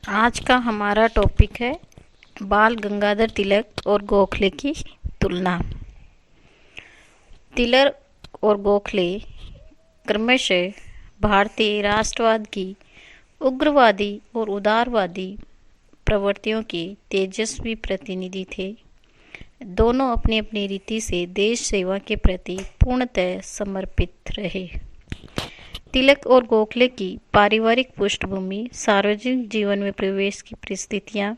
आज का हमारा टॉपिक है बाल गंगाधर तिलक और गोखले की तुलना। तिलक और गोखले क्रमशः भारतीय राष्ट्रवाद की उग्रवादी और उदारवादी प्रवृत्तियों के तेजस्वी प्रतिनिधि थे। दोनों अपनी अपनी रीति से देश सेवा के प्रति पूर्णतः समर्पित रहे। तिलक और गोखले की पारिवारिक पृष्ठभूमि, सार्वजनिक जीवन में प्रवेश की परिस्थितियां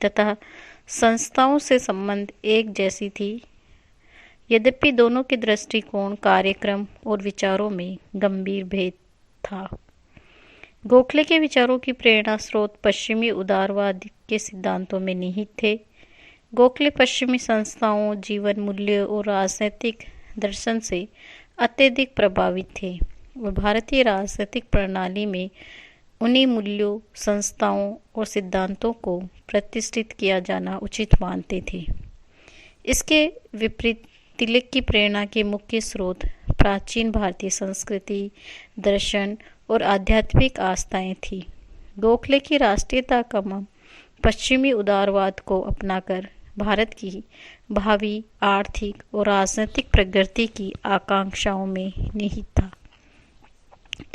तथा संस्थाओं से संबंध एक जैसी थी। यद्यपि दोनों के दृष्टिकोण, कार्यक्रम और विचारों में गंभीर भेद था। गोखले के विचारों की प्रेरणा स्रोत पश्चिमी उदारवाद के सिद्धांतों में निहित थे। गोखले पश्चिमी संस्थाओं, जीवन मूल्यों और राजनीतिक दर्शन से अत्यधिक प्रभावित थे और भारतीय राजनीतिक प्रणाली में उन्हीं मूल्यों, संस्थाओं और सिद्धांतों को प्रतिष्ठित किया जाना उचित मानते थे। इसके विपरीत तिलक की प्रेरणा के मुख्य स्रोत प्राचीन भारतीय संस्कृति, दर्शन और आध्यात्मिक आस्थाएं थी। गोखले की राष्ट्रीयता का मम पश्चिमी उदारवाद को अपनाकर भारत की भावी आर्थिक और राजनीतिक प्रगति की आकांक्षाओं में निहित था।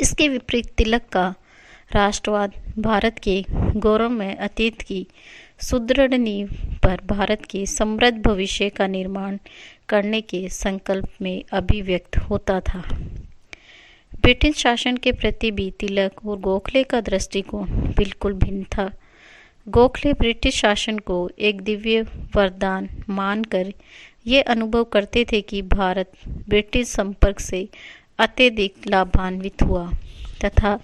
इसके विपरीत तिलक का राष्ट्रवाद भारत के गौरवमय अतीत की सुदृढ़ नींव पर भारत के समृद्ध भविष्य का निर्माण करने के संकल्प में अभिव्यक्त होता था। ब्रिटिश शासन के प्रति भी तिलक और गोखले का दृष्टिकोण बिल्कुल भिन्न था। गोखले ब्रिटिश शासन को एक दिव्य वरदान मानकर ये अनुभव करते थे कि भारत ब्रिटिश संपर्क से अत्यधिक लाभान्वित हुआ तथा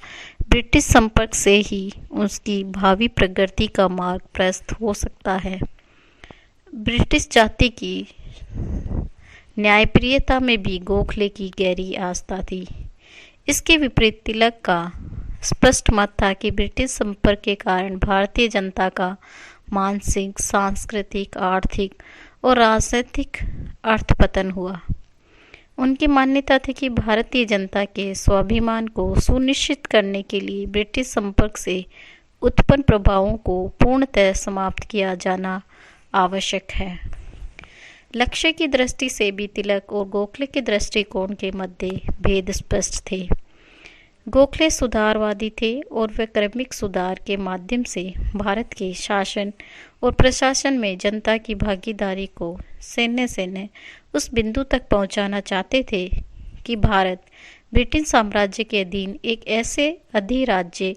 ब्रिटिश संपर्क से ही उसकी भावी प्रगति का मार्ग प्रशस्त हो सकता है। ब्रिटिश जाति की न्यायप्रियता में भी गोखले की गहरी आस्था थी। इसके विपरीत तिलक का स्पष्ट मत था कि ब्रिटिश संपर्क के कारण भारतीय जनता का मानसिक, सांस्कृतिक, आर्थिक और राजनीतिक अर्थपतन हुआ। उनकी मान्यता थी कि भारतीय जनता के स्वाभिमान को सुनिश्चित करने के लिए ब्रिटिश संपर्क से उत्पन्न प्रभावों को पूर्णतः समाप्त किया जाना आवश्यक है। लक्ष्य की दृष्टि से भी तिलक और गोखले के दृष्टिकोण के मध्य भेद स्पष्ट थे। गोखले सुधारवादी थे और वे क्रमिक सुधार के माध्यम से भारत के शासन और प्रशासन में जनता की भागीदारी को सैन्य उस बिंदु तक पहुंचाना चाहते थे कि भारत ब्रिटिश साम्राज्य के अधीन एक ऐसे अधिराज्य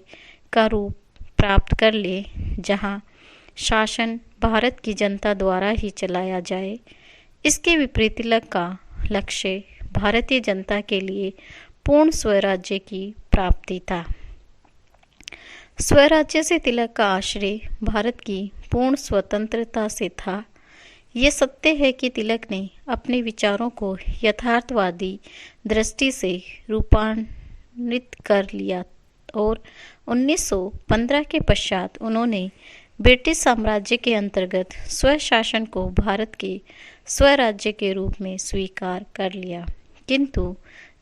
का रूप प्राप्त कर ले जहां शासन भारत की जनता द्वारा ही चलाया जाए। इसके विपरीत तिलक का लक्ष्य भारतीय जनता के लिए पूर्ण स्वराज्य की प्राप्ति था। स्वराज्य से तिलक का आश्रय भारत की पूर्ण स्वतंत्रता से था। यह सत्य है कि तिलक ने अपने विचारों को यथार्थवादी दृष्टि से रूपांतरित कर लिया और 1915 के पश्चात उन्होंने ब्रिटिश साम्राज्य के अंतर्गत स्वशासन को भारत के स्वराज्य के रूप में स्वीकार कर लिया। किंतु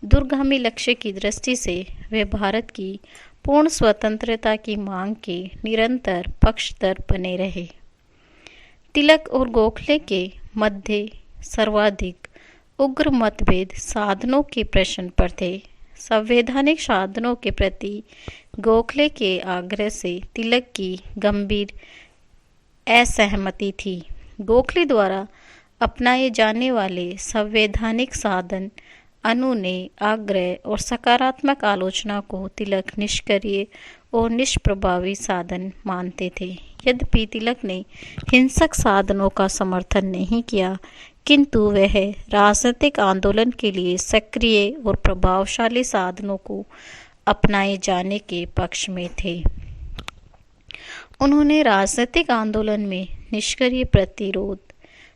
दूरगामी लक्ष्य की दृष्टि से वे भारत की पूर्ण स्वतंत्रता की मांग के निरंतर पक्षधर बने रहे। तिलक और गोखले के मध्य सर्वाधिक उग्र मतभेद साधनों के प्रश्न पर थे। संवैधानिक साधनों के प्रति गोखले के आग्रह से तिलक की गंभीर असहमति थी। गोखले द्वारा अपनाए जाने वाले संवैधानिक साधन, अनुनय, आग्रह और सकारात्मक आलोचना को तिलक निष्क्रिय और निष्प्रभावी साधन मानते थे। यद्यपि तिलक ने हिंसक साधनों का समर्थन नहीं किया, किंतु वह राजनीतिक आंदोलन के लिए सक्रिय और प्रभावशाली साधनों को अपनाए जाने के पक्ष में थे। उन्होंने राजनीतिक आंदोलन में निष्क्रिय प्रतिरोध,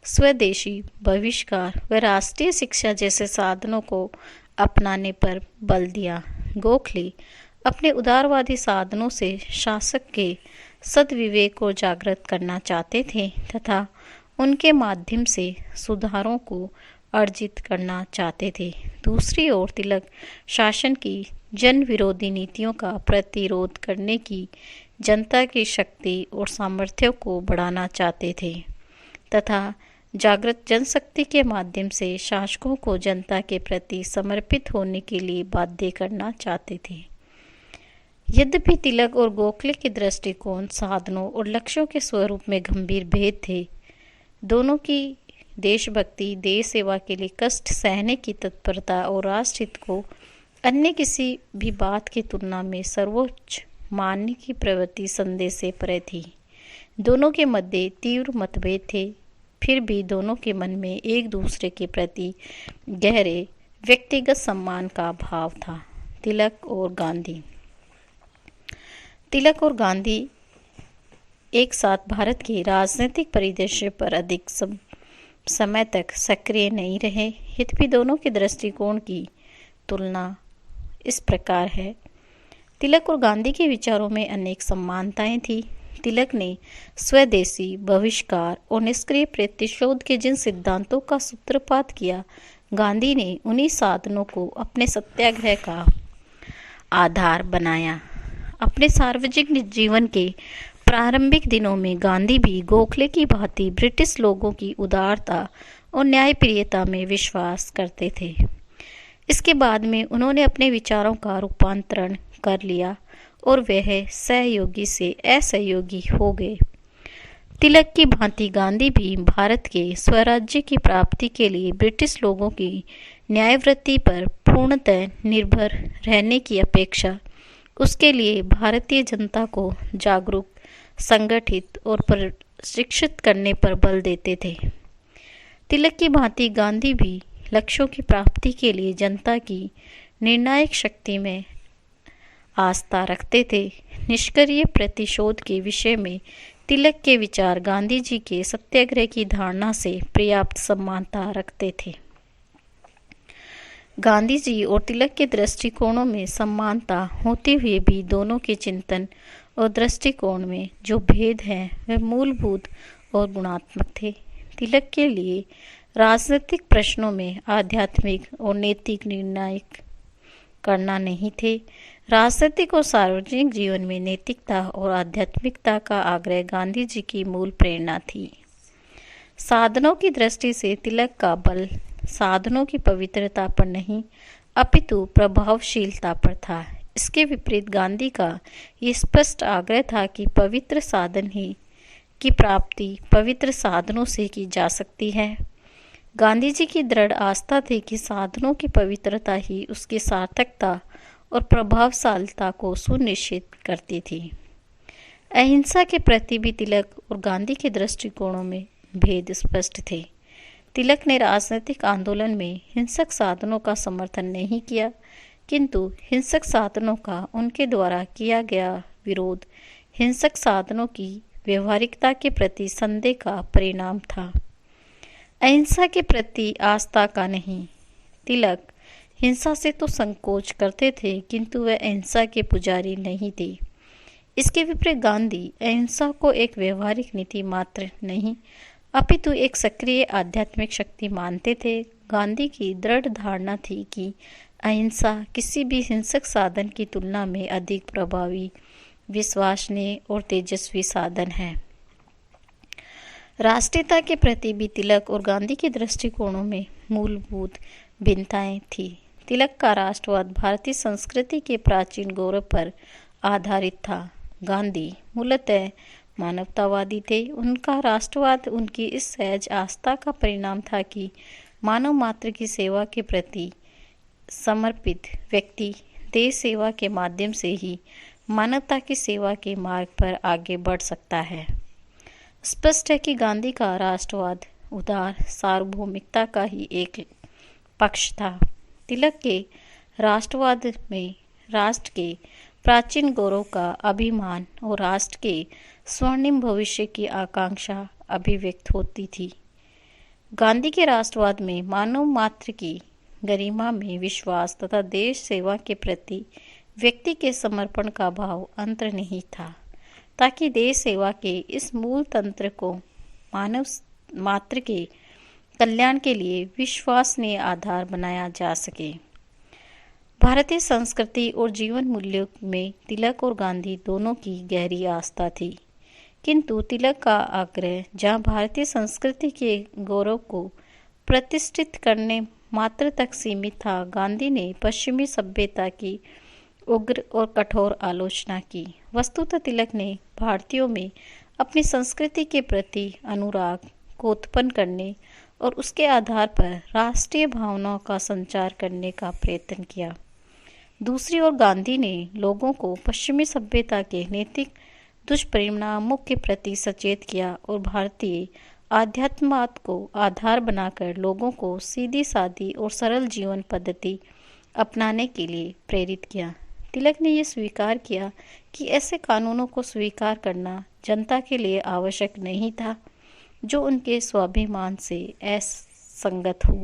स्वदेशी बहिष्कार व राष्ट्रीय शिक्षा जैसे साधनों को अपनाने पर बल दिया। गोखले अपने उदारवादी साधनों से शासक के सद्विवेक को जागृत करना चाहते थे तथा उनके माध्यम से सुधारों को अर्जित करना चाहते थे। दूसरी ओर तिलक शासन की जन विरोधी नीतियों का प्रतिरोध करने की जनता की शक्ति और सामर्थ्य को बढ़ाना चाहते थे तथा जागृत जनशक्ति के माध्यम से शासकों को जनता के प्रति समर्पित होने के लिए बाध्य करना चाहते थे। यद्यपि तिलक और गोखले के दृष्टिकोण, साधनों और लक्ष्यों के स्वरूप में गंभीर भेद थे, दोनों की देशभक्ति, देश सेवा के लिए कष्ट सहने की तत्परता और राष्ट्र हित को अन्य किसी भी बात की तुलना में सर्वोच्च मानने की प्रवृत्ति संदेह से परे थी। दोनों के मध्य तीव्र मतभेद थे, फिर भी दोनों के मन में एक दूसरे के प्रति गहरे व्यक्तिगत सम्मान का भाव था। तिलक और गांधी एक साथ भारत के राजनीतिक परिदृश्य पर अधिक समय तक सक्रिय नहीं रहे। यद्यपि दोनों के दृष्टिकोण की तुलना इस प्रकार है। तिलक और गांधी के विचारों में अनेक समानताएं थी। तिलक ने स्वदेशी, बहिष्कार और निष्क्रिय प्रतिशोध के जिन सिद्धांतों का सूत्रपात किया, गांधी ने उन्हीं साधनों को अपने सत्याग्रह का आधार बनाया। अपने सार्वजनिक जीवन के प्रारंभिक दिनों में गांधी भी गोखले की भांति ब्रिटिश लोगों की उदारता और न्यायप्रियता में विश्वास करते थे। इसके बाद में उन्होंने अपने विचारों का रूपांतरण कर लिया और वह सहयोगी से असहयोगी हो गए। तिलक की भांति गांधी भी भारत के स्वराज्य की प्राप्ति के लिए ब्रिटिश लोगों की न्यायवृत्ति पर पूर्णतः निर्भर रहने की अपेक्षा उसके लिए भारतीय जनता को जागरूक, संगठित और प्रशिक्षित करने पर बल देते थे। तिलक की भांति गांधी भी लक्ष्यों की प्राप्ति के लिए जनता की निर्णायक शक्ति में आस्था रखते थे। निष्क्रिय प्रतिशोध के विषय में तिलक के विचार गांधी जी के सत्याग्रह की धारणा से पर्याप्त समानता रखते थे। गांधी जी और तिलक के दृष्टिकोणों में समानता होते हुए भी दोनों के चिंतन और दृष्टिकोण में जो भेद हैं वे मूलभूत और गुणात्मक थे। तिलक के लिए राजनीतिक प्रश्नों में आध्यात्मिक और नैतिक निर्णय करना नहीं थे। राजनीतिक और सार्वजनिक जीवन में नैतिकता और आध्यात्मिकता का आग्रह गांधी जी की मूल प्रेरणा थी। साधनों की दृष्टि से तिलक का बल साधनों की पवित्रता पर नहीं अपितु प्रभावशीलता पर था। इसके विपरीत गांधी का ये स्पष्ट आग्रह था कि पवित्र साधन ही की प्राप्ति पवित्र साधनों से की जा सकती है। गांधी जी की दृढ़ आस्था थी कि साधनों की पवित्रता ही उसकी सार्थकता और प्रभावशीलता को सुनिश्चित करती थी। अहिंसा के प्रति भी तिलक और गांधी के दृष्टिकोणों में भेद स्पष्ट थे। तिलक ने राजनीतिक आंदोलन में हिंसक साधनों का समर्थन नहीं किया, किंतु हिंसक साधनों का उनके द्वारा किया गया विरोध हिंसक साधनों की व्यवहारिकता के प्रति संदेह का परिणाम था, अहिंसा के प्रति आस्था का नहीं। तिलक हिंसा से तो संकोच करते थे, किंतु वे अहिंसा के पुजारी नहीं थे। इसके विपरीत गांधी अहिंसा को एक व्यवहारिक नीति मात्र नहीं अपितु एक सक्रिय आध्यात्मिक शक्ति मानते थे। गांधी की दृढ़ धारणा थी कि अहिंसा किसी भी हिंसक साधन की तुलना में अधिक प्रभावी, विश्वसनीय और तेजस्वी साधन है। राष्ट्रीयता के प्रति भी तिलक और गांधी के दृष्टिकोणों में मूलभूत भिन्नताएं थी। तिलक का राष्ट्रवाद भारतीय संस्कृति के प्राचीन गौरव पर आधारित था। गांधी मूलतः मानवतावादी थे। उनका राष्ट्रवाद उनकी इस सहज आस्था का परिणाम था कि मानव मात्र की सेवा के प्रति समर्पित व्यक्ति देश सेवा के माध्यम से ही मानवता की सेवा के मार्ग पर आगे बढ़ सकता है। स्पष्ट है कि गांधी का राष्ट्रवाद उदार सार्वभौमिकता का ही एक पक्ष था। तिलक के राष्ट्रवाद में राष्ट्र के प्राचीन गौरव का अभिमान और राष्ट्र के स्वर्णिम भविष्य की आकांक्षा अभिव्यक्त होती थी। गांधी के राष्ट्रवाद में मानव मात्र की गरिमा में विश्वास तथा देश सेवा के प्रति व्यक्ति के समर्पण का भाव अंतर्निहित था, ताकि देश सेवा के इस मूल तंत्र को मानव मात्र के कल्याण के लिए विश्वसनीय आधार बनाया जा सके। भारतीय संस्कृति और जीवन मूल्यों में तिलक और गांधी दोनों की गहरी आस्था थी, किंतु तिलक का आग्रह जहां भारतीय संस्कृति के गौरव को प्रतिष्ठित करने मात्र तक सीमित था, गांधी ने पश्चिमी सभ्यता की उग्र और कठोर आलोचना की। वस्तुतः तिलक ने भारतीयों में अपनी संस्कृति के प्रति अनुराग को उत्पन्न करने और उसके आधार पर राष्ट्रीय भावनाओं का संचार करने का प्रयत्न किया। दूसरी ओर गांधी ने लोगों को पश्चिमी सभ्यता के नैतिक दुष्परिणामों के प्रति सचेत किया और भारतीय आध्यात्मवाद को आधार बनाकर लोगों को सीधी सादी और सरल जीवन पद्धति अपनाने के लिए प्रेरित किया। तिलक ने यह स्वीकार किया कि ऐसे कानूनों को स्वीकार करना जनता के लिए आवश्यक नहीं था जो उनके स्वाभिमान से असंगत हो।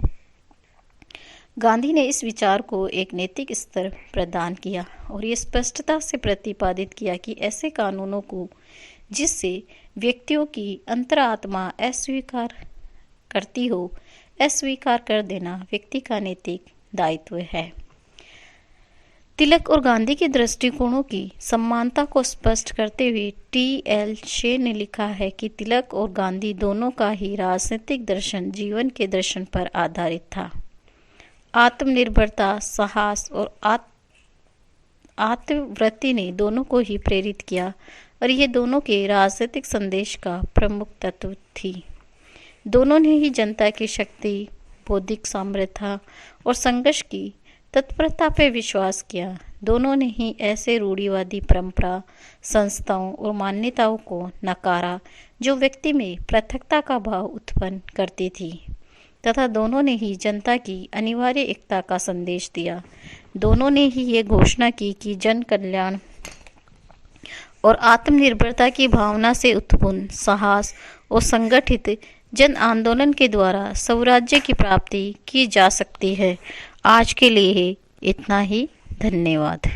गांधी ने इस विचार को एक नैतिक स्तर प्रदान किया और ये स्पष्टता से प्रतिपादित किया कि ऐसे कानूनों को जिससे व्यक्तियों की अंतरात्मा अस्वीकार करती हो, अस्वीकार कर देना व्यक्ति का नैतिक दायित्व है। तिलक और गांधी के दृष्टिकोणों की समानता को स्पष्ट करते हुए टी.एल. शे ने लिखा है कि तिलक और गांधी दोनों का ही राजनीतिक दर्शन जीवन के दर्शन पर आधारित था। आत्मनिर्भरता, साहस और आत्मवृत्ति ने दोनों को ही प्रेरित किया और ये दोनों के राजनीतिक संदेश का प्रमुख तत्व थी। दोनों ने ही जनता की शक्ति, बौद्धिक सामर्थ्य और संघर्ष की तत्परता पर विश्वास किया। दोनों ने ही ऐसे रूढ़िवादी परंपरा, संस्थाओं और मान्यताओं को नकारा जो व्यक्ति में पृथकता का भाव उत्पन्न करती थी, तथा दोनों ने ही जनता की अनिवार्य एकता का संदेश दिया। दोनों ने ही ये घोषणा की कि जन कल्याण और आत्मनिर्भरता की भावना से उत्पन्न साहस और संगठित जन आंदोलन के द्वारा स्वराज्य की प्राप्ति की जा सकती है। आज के लिए इतना ही। धन्यवाद।